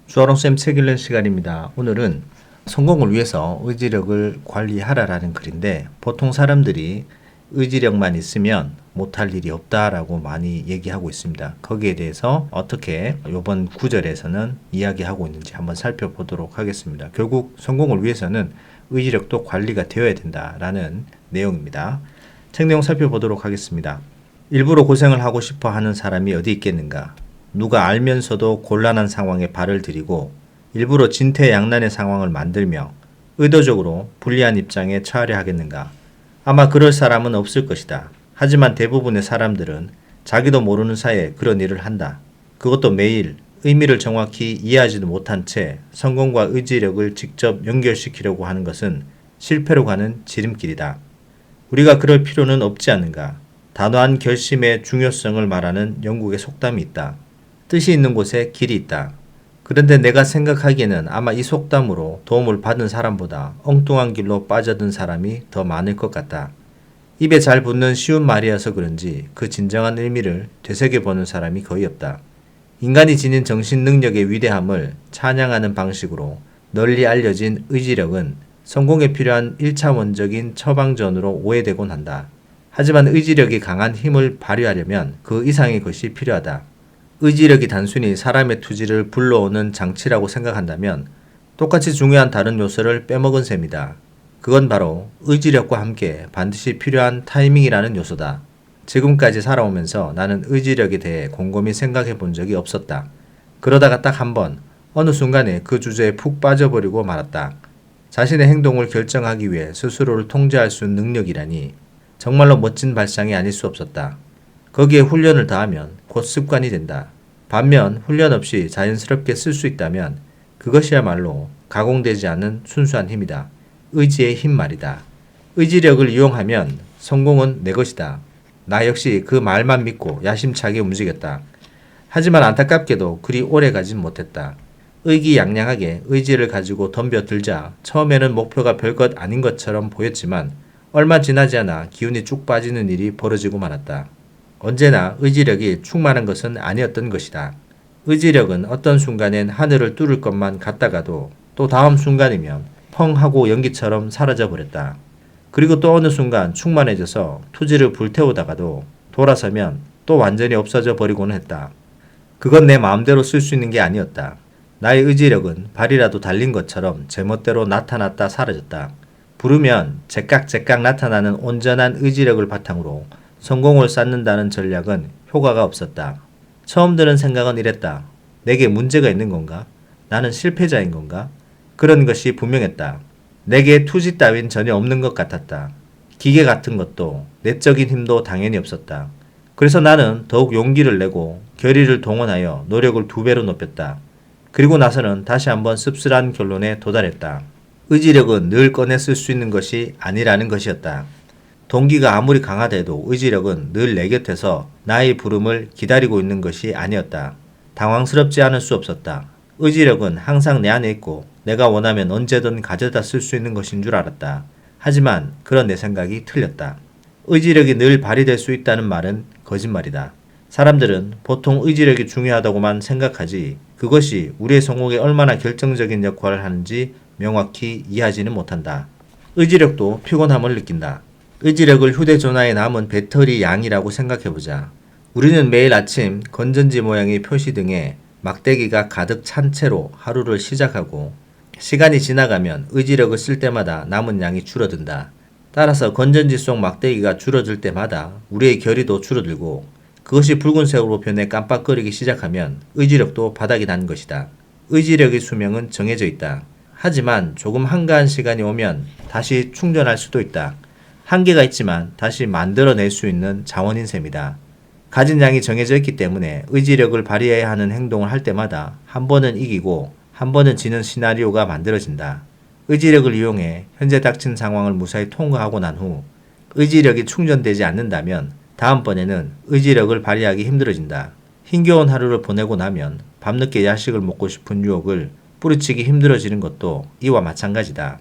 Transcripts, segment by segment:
주아롱쌤 책 읽는 시간입니다. 오늘은 성공을 위해서 의지력을 관리하라라는 글인데 보통 사람들이 의지력만 있으면 못할 일이 없다라고 많이 얘기하고 있습니다. 거기에 대해서 어떻게 이번 구절에서는 이야기하고 있는지 한번 살펴보도록 하겠습니다. 결국 성공을 위해서는 의지력도 관리가 되어야 된다라는 내용입니다. 책 내용 살펴보도록 하겠습니다. 일부러 고생을 하고 싶어 하는 사람이 어디 있겠는가? 누가 알면서도 곤란한 상황에 발을 들이고 일부러 진퇴양난의 상황을 만들며 의도적으로 불리한 입장에 처하려 하겠는가? 아마 그럴 사람은 없을 것이다. 하지만 대부분의 사람들은 자기도 모르는 사이에 그런 일을 한다. 그것도 매일 의미를 정확히 이해하지도 못한 채 성공과 의지력을 직접 연결시키려고 하는 것은 실패로 가는 지름길이다. 우리가 그럴 필요는 없지 않은가? 단호한 결심의 중요성을 말하는 영국의 속담이 있다. 뜻이 있는 곳에 길이 있다. 그런데 내가 생각하기에는 아마 이 속담으로 도움을 받은 사람보다 엉뚱한 길로 빠져든 사람이 더 많을 것 같다. 입에 잘 붙는 쉬운 말이어서 그런지 그 진정한 의미를 되새겨보는 사람이 거의 없다. 인간이 지닌 정신 능력의 위대함을 찬양하는 방식으로 널리 알려진 의지력은 성공에 필요한 1차원적인 처방전으로 오해되곤 한다. 하지만 의지력이 강한 힘을 발휘하려면 그 이상의 것이 필요하다. 의지력이 단순히 사람의 투지를 불러오는 장치라고 생각한다면 똑같이 중요한 다른 요소를 빼먹은 셈이다. 그건 바로 의지력과 함께 반드시 필요한 타이밍이라는 요소다. 지금까지 살아오면서 나는 의지력에 대해 곰곰이 생각해 본 적이 없었다. 그러다가 딱 한 번 어느 순간에 그 주제에 푹 빠져버리고 말았다. 자신의 행동을 결정하기 위해 스스로를 통제할 수 있는 능력이라니 정말로 멋진 발상이 아닐 수 없었다. 거기에 훈련을 더하면 곧 습관이 된다. 반면 훈련 없이 자연스럽게 쓸 수 있다면 그것이야말로 가공되지 않은 순수한 힘이다. 의지의 힘 말이다. 의지력을 이용하면 성공은 내 것이다. 나 역시 그 말만 믿고 야심차게 움직였다. 하지만 안타깝게도 그리 오래 가진 못했다. 의기양양하게 의지를 가지고 덤벼들자 처음에는 목표가 별것 아닌 것처럼 보였지만 얼마 지나지 않아 기운이 쭉 빠지는 일이 벌어지고 말았다. 언제나 의지력이 충만한 것은 아니었던 것이다. 의지력은 어떤 순간엔 하늘을 뚫을 것만 같다가도 또 다음 순간이면 펑 하고 연기처럼 사라져 버렸다. 그리고 또 어느 순간 충만해져서 투지를 불태우다가도 돌아서면 또 완전히 없어져 버리고는 했다. 그건 내 마음대로 쓸 수 있는 게 아니었다. 나의 의지력은 발이라도 달린 것처럼 제멋대로 나타났다 사라졌다. 부르면 제깍제깍 나타나는 온전한 의지력을 바탕으로 성공을 쌓는다는 전략은 효과가 없었다. 처음 드는 생각은 이랬다. 내게 문제가 있는 건가? 나는 실패자인 건가? 그런 것이 분명했다. 내게 투지 따윈 전혀 없는 것 같았다. 기계 같은 것도 내적인 힘도 당연히 없었다. 그래서 나는 더욱 용기를 내고 결의를 동원하여 노력을 2배로 높였다. 그리고 나서는 다시 한번 씁쓸한 결론에 도달했다. 의지력은 늘 꺼내 쓸 수 있는 것이 아니라는 것이었다. 동기가 아무리 강하대도 의지력은 늘 내 곁에서 나의 부름을 기다리고 있는 것이 아니었다. 당황스럽지 않을 수 없었다. 의지력은 항상 내 안에 있고 내가 원하면 언제든 가져다 쓸 수 있는 것인 줄 알았다. 하지만 그런 내 생각이 틀렸다. 의지력이 늘 발휘될 수 있다는 말은 거짓말이다. 사람들은 보통 의지력이 중요하다고만 생각하지 그것이 우리의 성공에 얼마나 결정적인 역할을 하는지 명확히 이해하지는 못한다. 의지력도 피곤함을 느낀다. 의지력을 휴대전화에 남은 배터리 양이라고 생각해보자. 우리는 매일 아침 건전지 모양의 표시등에 막대기가 가득 찬 채로 하루를 시작하고 시간이 지나가면 의지력을 쓸 때마다 남은 양이 줄어든다. 따라서 건전지 속 막대기가 줄어들 때마다 우리의 결의도 줄어들고 그것이 붉은색으로 변해 깜빡거리기 시작하면 의지력도 바닥이 난 것이다. 의지력의 수명은 정해져 있다. 하지만 조금 한가한 시간이 오면 다시 충전할 수도 있다. 한계가 있지만 다시 만들어낼 수 있는 자원인 셈이다. 가진 양이 정해져 있기 때문에 의지력을 발휘해야 하는 행동을 할 때마다 한 번은 이기고 한 번은 지는 시나리오가 만들어진다. 의지력을 이용해 현재 닥친 상황을 무사히 통과하고 난 후 의지력이 충전되지 않는다면 다음번에는 의지력을 발휘하기 힘들어진다. 힘겨운 하루를 보내고 나면 밤늦게 야식을 먹고 싶은 유혹을 뿌리치기 힘들어지는 것도 이와 마찬가지다.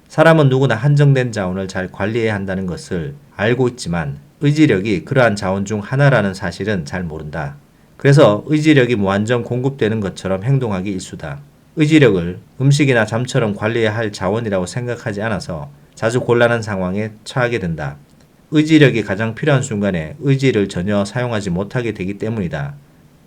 사람은 누구나 한정된 자원을 잘 관리해야 한다는 것을 알고 있지만 의지력이 그러한 자원 중 하나라는 사실은 잘 모른다. 그래서 의지력이 무한정 공급되는 것처럼 행동하기 일쑤다. 의지력을 음식이나 잠처럼 관리해야 할 자원이라고 생각하지 않아서 자주 곤란한 상황에 처하게 된다. 의지력이 가장 필요한 순간에 의지를 전혀 사용하지 못하게 되기 때문이다.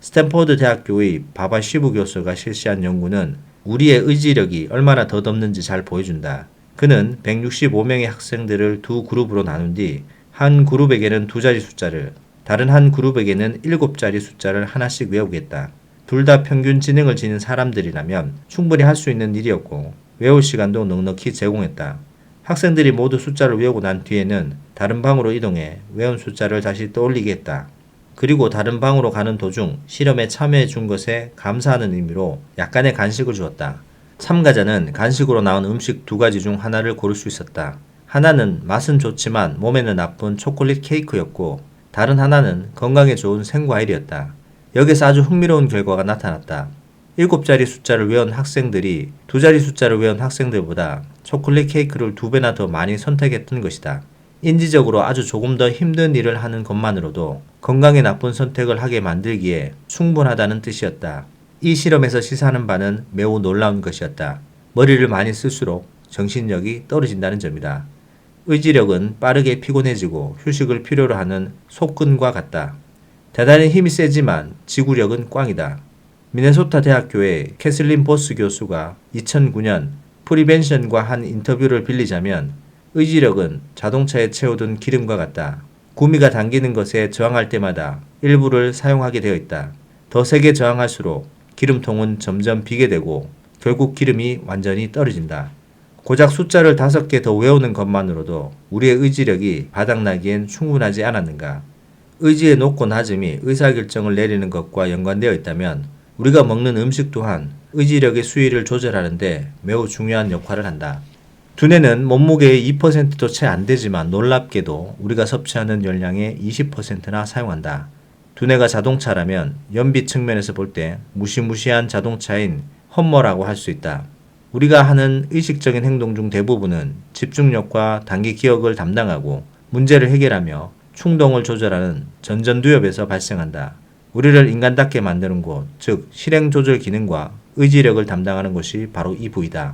스탠포드 대학교의 바바 쉬브 교수가 실시한 연구는 우리의 의지력이 얼마나 덧없는지 잘 보여준다. 그는 165명의 학생들을 두 그룹으로 나눈 뒤 한 그룹에게는 두 자리 숫자를, 다른 한 그룹에게는 7자리 숫자를 하나씩 외우게 했다. 둘 다 평균 지능을 지닌 사람들이라면 충분히 할 수 있는 일이었고 외울 시간도 넉넉히 제공했다. 학생들이 모두 숫자를 외우고 난 뒤에는 다른 방으로 이동해 외운 숫자를 다시 떠올리게 했다. 그리고 다른 방으로 가는 도중 실험에 참여해 준 것에 감사하는 의미로 약간의 간식을 주었다. 참가자는 간식으로 나온 음식 두 가지 중 하나를 고를 수 있었다. 하나는 맛은 좋지만 몸에는 나쁜 초콜릿 케이크였고 다른 하나는 건강에 좋은 생과일이었다. 여기서 아주 흥미로운 결과가 나타났다. 7자리 숫자를 외운 학생들이 2자리 숫자를 외운 학생들보다 초콜릿 케이크를 2배나 더 많이 선택했던 것이다. 인지적으로 아주 조금 더 힘든 일을 하는 것만으로도 건강에 나쁜 선택을 하게 만들기에 충분하다는 뜻이었다. 이 실험에서 시사하는 바는 매우 놀라운 것이었다. 머리를 많이 쓸수록 정신력이 떨어진다는 점이다. 의지력은 빠르게 피곤해지고 휴식을 필요로 하는 속근과 같다. 대단히 힘이 세지만 지구력은 꽝이다. 미네소타 대학교의 캐슬린 보스 교수가 2009년 프리벤션과 한 인터뷰를 빌리자면 의지력은 자동차에 채워둔 기름과 같다. 구미가 당기는 것에 저항할 때마다 일부를 사용하게 되어 있다. 더 세게 저항할수록 기름통은 점점 비게 되고 결국 기름이 완전히 떨어진다. 고작 숫자를 5개 더 외우는 것만으로도 우리의 의지력이 바닥나기엔 충분하지 않았는가. 의지의 높고 낮음이 의사결정을 내리는 것과 연관되어 있다면 우리가 먹는 음식 또한 의지력의 수위를 조절하는데 매우 중요한 역할을 한다. 두뇌는 몸무게의 2%도 채 안 되지만 놀랍게도 우리가 섭취하는 열량의 20%나 사용한다. 두뇌가 자동차라면 연비 측면에서 볼 때 무시무시한 자동차인 험머라고 할 수 있다. 우리가 하는 의식적인 행동 중 대부분은 집중력과 단기 기억을 담당하고 문제를 해결하며 충동을 조절하는 전전두엽에서 발생한다. 우리를 인간답게 만드는 곳, 즉 실행 조절 기능과 의지력을 담당하는 곳이 바로 이 부위다.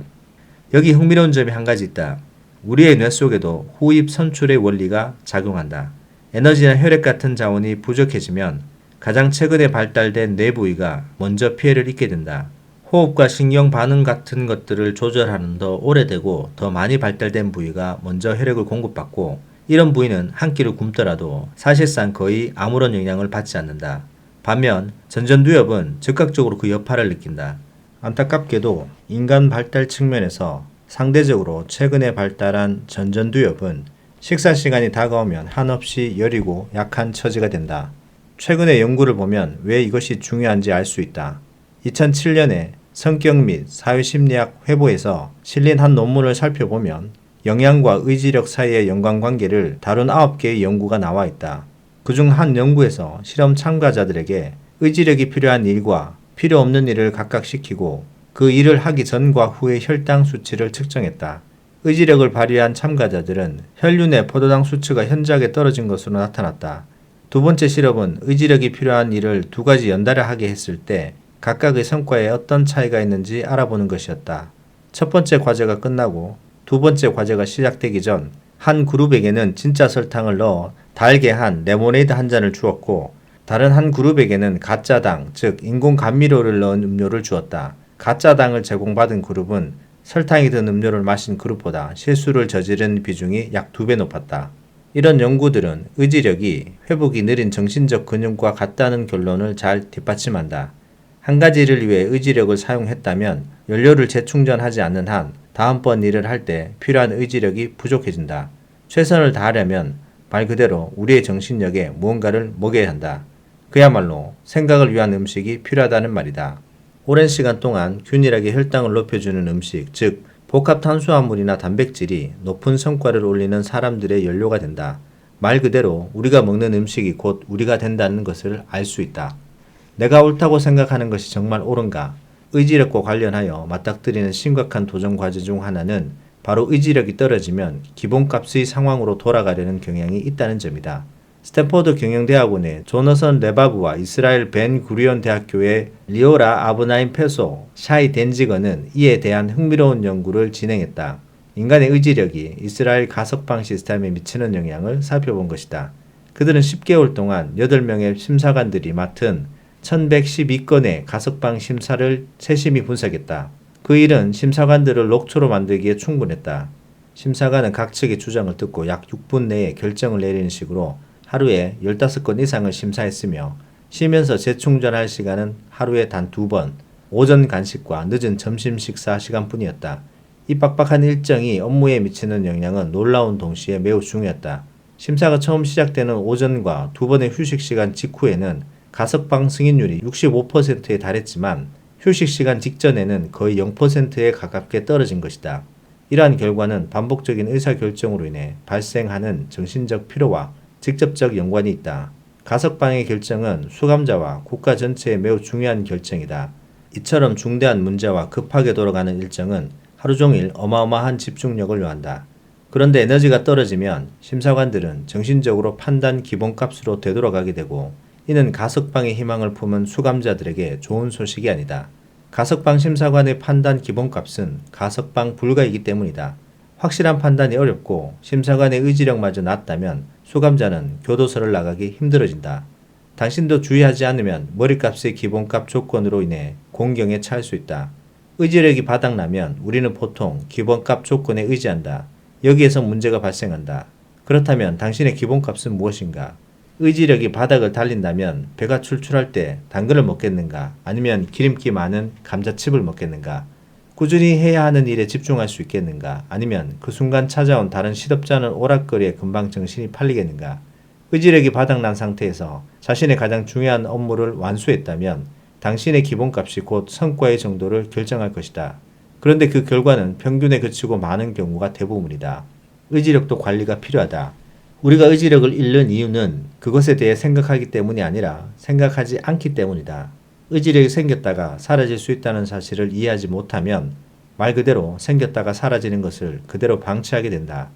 여기 흥미로운 점이 한 가지 있다. 우리의 뇌 속에도 호흡 선출의 원리가 작용한다. 에너지나 혈액 같은 자원이 부족해지면 가장 최근에 발달된 뇌 부위가 먼저 피해를 입게 된다. 호흡과 신경 반응 같은 것들을 조절하는 더 오래되고 더 많이 발달된 부위가 먼저 혈액을 공급받고 이런 부위는 한 끼를 굶더라도 사실상 거의 아무런 영향을 받지 않는다. 반면 전전두엽은 즉각적으로 그 여파를 느낀다. 안타깝게도 인간 발달 측면에서 상대적으로 최근에 발달한 전전두엽은 식사 시간이 다가오면 한없이 여리고 약한 처지가 된다. 최근의 연구를 보면 왜 이것이 중요한지 알 수 있다. 2007년에 성격 및 사회심리학 회보에서 실린 한 논문을 살펴보면 영양과 의지력 사이의 연관관계를 다룬 9개의 연구가 나와 있다. 그중 한 연구에서 실험 참가자들에게 의지력이 필요한 일과 필요 없는 일을 각각 시키고 그 일을 하기 전과 후의 혈당 수치를 측정했다. 의지력을 발휘한 참가자들은 혈륜의 포도당 수치가 현저하게 떨어진 것으로 나타났다. 두 번째 실험은 의지력이 필요한 일을 2가지 연달아 하게 했을 때 각각의 성과에 어떤 차이가 있는지 알아보는 것이었다. 첫 번째 과제가 끝나고 두 번째 과제가 시작되기 전 한 그룹에게는 진짜 설탕을 넣어 달게 한 레모네이드 한 잔을 주었고 다른 한 그룹에게는 가짜당, 즉 인공 감미료를 넣은 음료를 주었다. 가짜당을 제공받은 그룹은 설탕이 든 음료를 마신 그룹보다 실수를 저지른 비중이 약 2배 높았다. 이런 연구들은 의지력이 회복이 느린 정신적 근육과 같다는 결론을 잘 뒷받침한다. 한 가지 일을 위해 의지력을 사용했다면 연료를 재충전하지 않는 한 다음번 일을 할 때 필요한 의지력이 부족해진다. 최선을 다하려면 말 그대로 우리의 정신력에 무언가를 먹여야 한다. 그야말로 생각을 위한 음식이 필요하다는 말이다. 오랜 시간 동안 균일하게 혈당을 높여주는 음식, 즉 복합 탄수화물이나 단백질이 높은 성과를 올리는 사람들의 연료가 된다. 말 그대로 우리가 먹는 음식이 곧 우리가 된다는 것을 알 수 있다. 내가 옳다고 생각하는 것이 정말 옳은가? 의지력과 관련하여 맞닥뜨리는 심각한 도전 과제 중 하나는 바로 의지력이 떨어지면 기본값의 상황으로 돌아가려는 경향이 있다는 점이다. 스탠포드 경영대학원의 조너선 레바브와 이스라엘 벤 구리온 대학교의 리오라 아브나임 페소, 샤이 덴지거는 이에 대한 흥미로운 연구를 진행했다. 인간의 의지력이 이스라엘 가석방 시스템에 미치는 영향을 살펴본 것이다. 그들은 10개월 동안 8명의 심사관들이 맡은 1112건의 가석방 심사를 세심히 분석했다. 그 일은 심사관들을 녹초로 만들기에 충분했다. 심사관은 각 측의 주장을 듣고 약 6분 내에 결정을 내리는 식으로 하루에 15건 이상을 심사했으며 쉬면서 재충전할 시간은 하루에 단 2번, 오전 간식과 늦은 점심 식사 시간뿐이었다. 이 빡빡한 일정이 업무에 미치는 영향은 놀라운 동시에 매우 중요했다. 심사가 처음 시작되는 오전과 2번의 휴식 시간 직후에는 가석방 승인율이 65%에 달했지만 휴식 시간 직전에는 거의 0%에 가깝게 떨어진 것이다. 이러한 결과는 반복적인 의사결정으로 인해 발생하는 정신적 피로와 직접적 연관이 있다. 가석방의 결정은 수감자와 국가 전체에 매우 중요한 결정이다. 이처럼 중대한 문제와 급하게 돌아가는 일정은 하루 종일 어마어마한 집중력을 요한다. 그런데 에너지가 떨어지면 심사관들은 정신적으로 판단 기본값으로 되돌아가게 되고 이는 가석방의 희망을 품은 수감자들에게 좋은 소식이 아니다. 가석방 심사관의 판단 기본값은 가석방 불가이기 때문이다. 확실한 판단이 어렵고 심사관의 의지력마저 낮다면 수감자는 교도소를 나가기 힘들어진다. 당신도 주의하지 않으면 머릿값의 기본값 조건으로 인해 공경에 처할 수 있다. 의지력이 바닥나면 우리는 보통 기본값 조건에 의지한다. 여기에서 문제가 발생한다. 그렇다면 당신의 기본값은 무엇인가? 의지력이 바닥을 달린다면 배가 출출할 때 당근을 먹겠는가? 아니면 기름기 많은 감자칩을 먹겠는가? 꾸준히 해야 하는 일에 집중할 수 있겠는가? 아니면 그 순간 찾아온 다른 시덥지 않은 오락거리에 금방 정신이 팔리겠는가? 의지력이 바닥난 상태에서 자신의 가장 중요한 업무를 완수했다면 당신의 기본값이 곧 성과의 정도를 결정할 것이다. 그런데 그 결과는 평균에 그치고 많은 경우가 대부분이다. 의지력도 관리가 필요하다. 우리가 의지력을 잃는 이유는 그것에 대해 생각하기 때문이 아니라 생각하지 않기 때문이다. 의지력이 생겼다가 사라질 수 있다는 사실을 이해하지 못하면 말 그대로 생겼다가 사라지는 것을 그대로 방치하게 된다.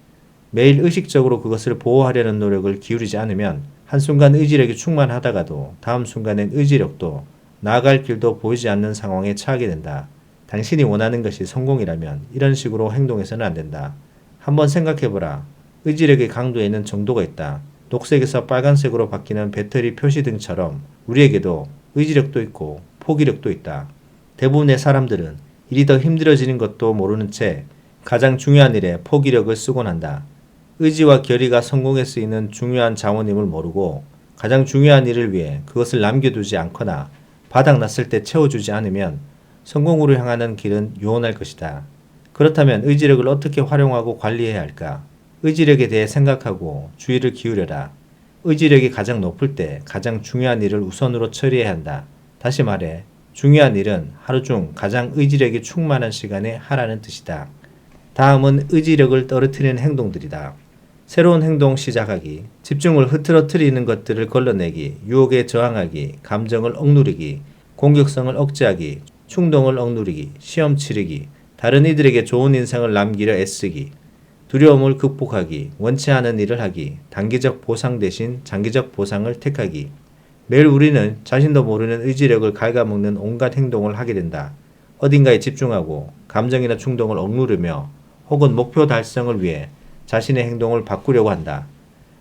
매일 의식적으로 그것을 보호하려는 노력을 기울이지 않으면 한순간 의지력이 충만하다가도 다음 순간엔 의지력도 나아갈 길도 보이지 않는 상황에 처하게 된다. 당신이 원하는 것이 성공이라면 이런 식으로 행동해서는 안 된다. 한번 생각해보라. 의지력의 강도에는 정도가 있다. 녹색에서 빨간색으로 바뀌는 배터리 표시등처럼 우리에게도 의지력도 있고 포기력도 있다. 대부분의 사람들은 일이 더 힘들어지는 것도 모르는 채 가장 중요한 일에 포기력을 쓰곤 한다. 의지와 결의가 성공에 쓰이는 중요한 자원임을 모르고 가장 중요한 일을 위해 그것을 남겨두지 않거나 바닥났을 때 채워주지 않으면 성공으로 향하는 길은 요원할 것이다. 그렇다면 의지력을 어떻게 활용하고 관리해야 할까? 의지력에 대해 생각하고 주의를 기울여라. 의지력이 가장 높을 때 가장 중요한 일을 우선으로 처리해야 한다. 다시 말해, 중요한 일은 하루 중 가장 의지력이 충만한 시간에 하라는 뜻이다. 다음은 의지력을 떨어뜨리는 행동들이다. 새로운 행동 시작하기, 집중을 흐트러뜨리는 것들을 걸러내기, 유혹에 저항하기, 감정을 억누르기, 공격성을 억제하기, 충동을 억누르기, 시험 치르기, 다른 이들에게 좋은 인상을 남기려 애쓰기, 두려움을 극복하기, 원치 않은 일을 하기, 단기적 보상 대신 장기적 보상을 택하기. 매일 우리는 자신도 모르는 의지력을 갉아먹는 온갖 행동을 하게 된다. 어딘가에 집중하고 감정이나 충동을 억누르며 혹은 목표 달성을 위해 자신의 행동을 바꾸려고 한다.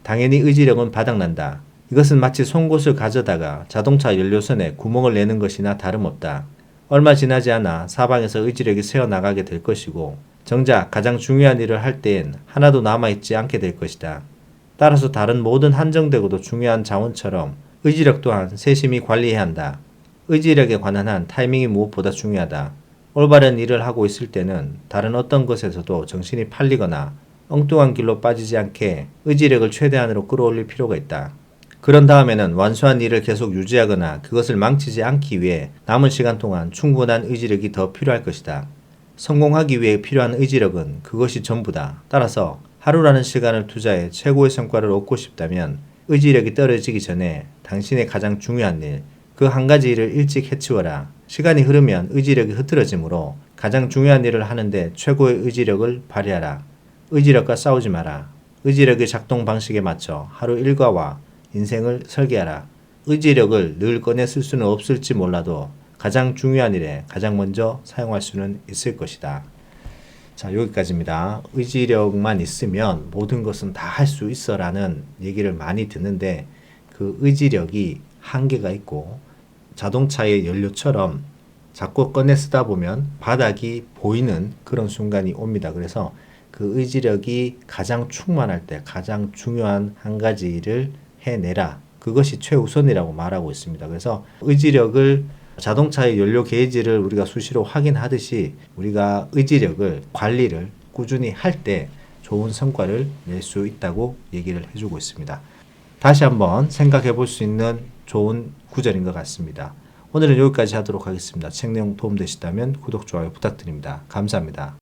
당연히 의지력은 바닥난다. 이것은 마치 송곳을 가져다가 자동차 연료선에 구멍을 내는 것이나 다름없다. 얼마 지나지 않아 사방에서 의지력이 새어나가게 될 것이고 정작 가장 중요한 일을 할 때엔 하나도 남아있지 않게 될 것이다. 따라서 다른 모든 한정되고도 중요한 자원처럼 의지력 또한 세심히 관리해야 한다. 의지력에 관한 한 타이밍이 무엇보다 중요하다. 올바른 일을 하고 있을 때는 다른 어떤 것에서도 정신이 팔리거나 엉뚱한 길로 빠지지 않게 의지력을 최대한으로 끌어올릴 필요가 있다. 그런 다음에는 완수한 일을 계속 유지하거나 그것을 망치지 않기 위해 남은 시간 동안 충분한 의지력이 더 필요할 것이다. 성공하기 위해 필요한 의지력은 그것이 전부다. 따라서 하루라는 시간을 투자해 최고의 성과를 얻고 싶다면 의지력이 떨어지기 전에 당신의 가장 중요한 일, 그 한 가지 일을 일찍 해치워라. 시간이 흐르면 의지력이 흐트러지므로 가장 중요한 일을 하는데 최고의 의지력을 발휘하라. 의지력과 싸우지 마라. 의지력의 작동 방식에 맞춰 하루 일과와 인생을 설계하라. 의지력을 늘 꺼내 쓸 수는 없을지 몰라도 가장 중요한 일에 가장 먼저 사용할 수는 있을 것이다. 자, 여기까지입니다. 의지력만 있으면 모든 것은 다 할 수 있어 라는 얘기를 많이 듣는데 그 의지력이 한계가 있고 자동차의 연료처럼 자꾸 꺼내 쓰다 보면 바닥이 보이는 그런 순간이 옵니다. 그래서 그 의지력이 가장 충만할 때 가장 중요한 한 가지를 해내라. 그것이 최우선이라고 말하고 있습니다. 그래서 의지력을 자동차의 연료 게이지를 우리가 수시로 확인하듯이 우리가 의지력을 관리를 꾸준히 할 때 좋은 성과를 낼 수 있다고 얘기를 해주고 있습니다. 다시 한번 생각해 볼 수 있는 좋은 구절인 것 같습니다. 오늘은 여기까지 하도록 하겠습니다. 책 내용 도움되셨다면 구독, 좋아요 부탁드립니다. 감사합니다.